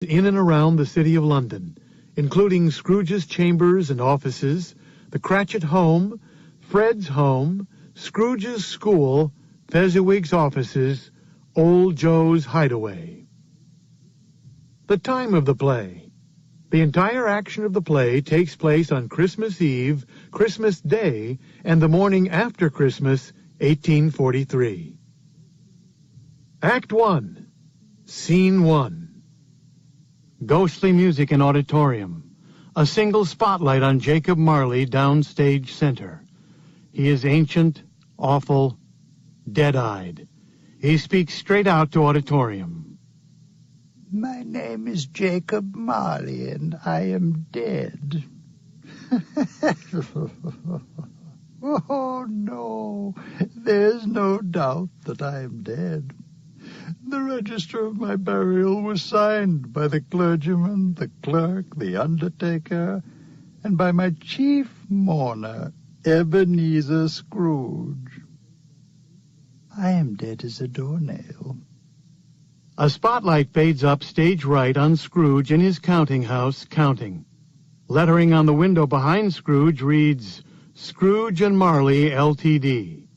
in and around the City of London, including Scrooge's chambers and offices, the Cratchit home, Fred's home, Scrooge's school, Fezziwig's offices, Old Joe's hideaway. The time of the play. The entire action of the play takes place on Christmas Eve, Christmas Day, and the morning after Christmas, 1843. Act 1. Scene 1. Ghostly music in auditorium. A single spotlight on Jacob Marley downstage center. He is ancient, awful, dead-eyed. He speaks straight out to auditorium. My name is Jacob Marley, and I am dead. Oh, no, there's no doubt that I am dead. The register of my burial was signed by the clergyman, the clerk, the undertaker, and by my chief mourner, Ebenezer Scrooge. I am dead as a doornail. A spotlight fades up stage right on Scrooge in his counting house, counting. Lettering on the window behind Scrooge reads, Scrooge and Marley, Ltd.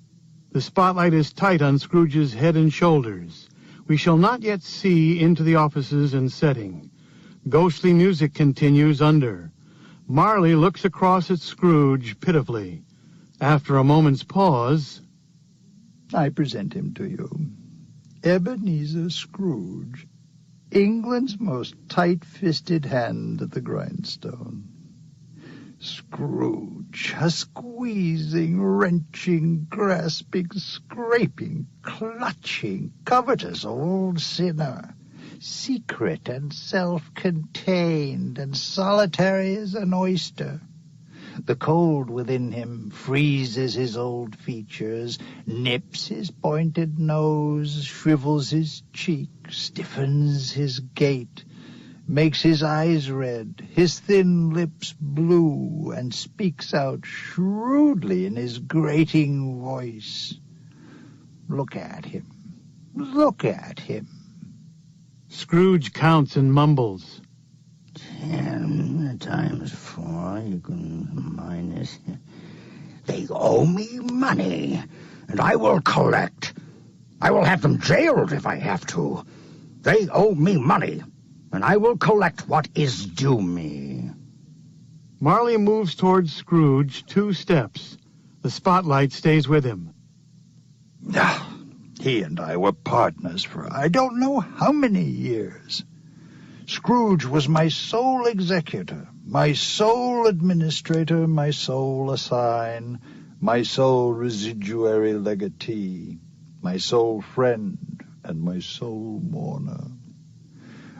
The spotlight is tight on Scrooge's head and shoulders. We shall not yet see into the offices and setting. Ghostly music continues under. Marley looks across at Scrooge pitifully. After a moment's pause, I present him to you. Ebenezer Scrooge, England's most tight-fisted hand at the grindstone. Scrooge, a squeezing, wrenching, grasping, scraping, clutching, covetous old sinner, secret and self-contained and solitary as an oyster. The cold within him freezes his old features, nips his pointed nose, shrivels his cheek, stiffens his gait, makes his eyes red, his thin lips blue, and speaks out shrewdly in his grating voice. Look at him. Look at him. Scrooge counts and mumbles. 10 times 4, you can minus. They owe me money, and I will collect. I will have them jailed if I have to. They owe me money, and I will collect what is due me. Marley moves towards Scrooge 2 steps. The spotlight stays with him. He and I were partners for I don't know how many years. Scrooge was my sole executor, my sole administrator, my sole assign, my sole residuary legatee, my sole friend, and my sole mourner.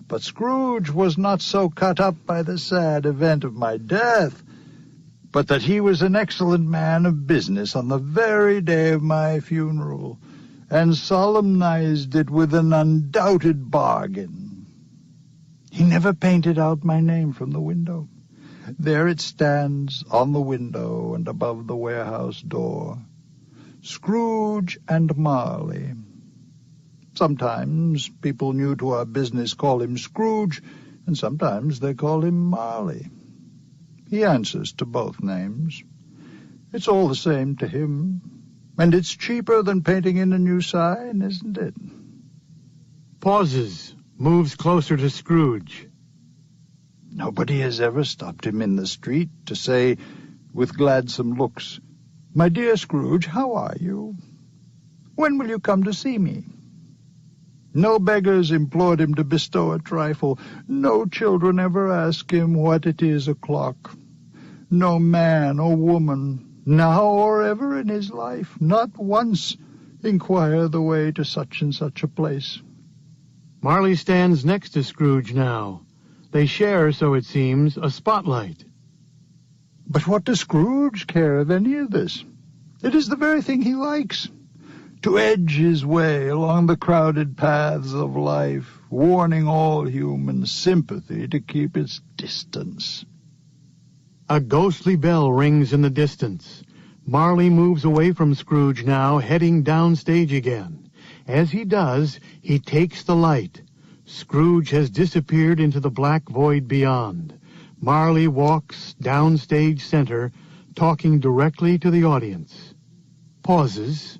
But Scrooge was not so cut up by the sad event of my death, but that he was an excellent man of business on the very day of my funeral, and solemnized it with an undoubted bargain. He never painted out my name from the window. There it stands on the window and above the warehouse door. Scrooge and Marley. Sometimes people new to our business call him Scrooge, and sometimes they call him Marley. He answers to both names. It's all the same to him, and it's cheaper than painting in a new sign, isn't it? Pauses. Moves closer to Scrooge. Nobody has ever stopped him in the street to say, with gladsome looks, My dear Scrooge, how are you? When will you come to see me? No beggars implored him to bestow a trifle. No children ever ask him what it is o'clock. No man or woman, now or ever in his life, not once, inquire the way to such and such a place. Marley stands next to Scrooge now. They share, so it seems, a spotlight. But what does Scrooge care of any of this? It is the very thing he likes, to edge his way along the crowded paths of life, warning all human sympathy to keep its distance. A ghostly bell rings in the distance. Marley moves away from Scrooge now, heading downstage again. As he does, he takes the light. Scrooge has disappeared into the black void beyond. Marley walks downstage center, talking directly to the audience. Pauses.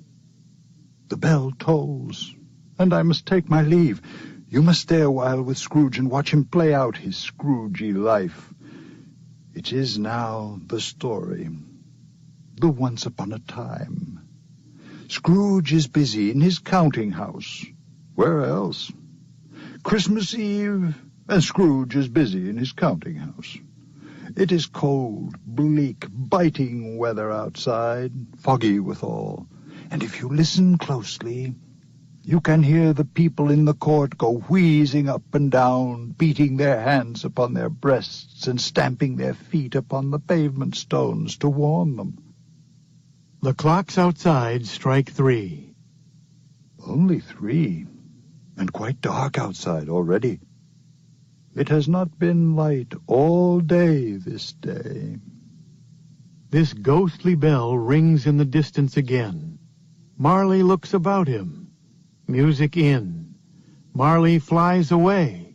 The bell tolls, and I must take my leave. You must stay a while with Scrooge and watch him play out his Scroogey life. It is now the story, the once upon a time. Scrooge is busy in his counting house. Where else? Christmas Eve, and Scrooge is busy in his counting house. It is cold, bleak, biting weather outside, foggy withal. And if you listen closely, you can hear the people in the court go wheezing up and down, beating their hands upon their breasts and stamping their feet upon the pavement stones to warn them. The clocks outside strike 3. Only 3, and quite dark outside already. It has not been light all day this day. This ghostly bell rings in the distance again. Marley looks about him. Music in. Marley flies away.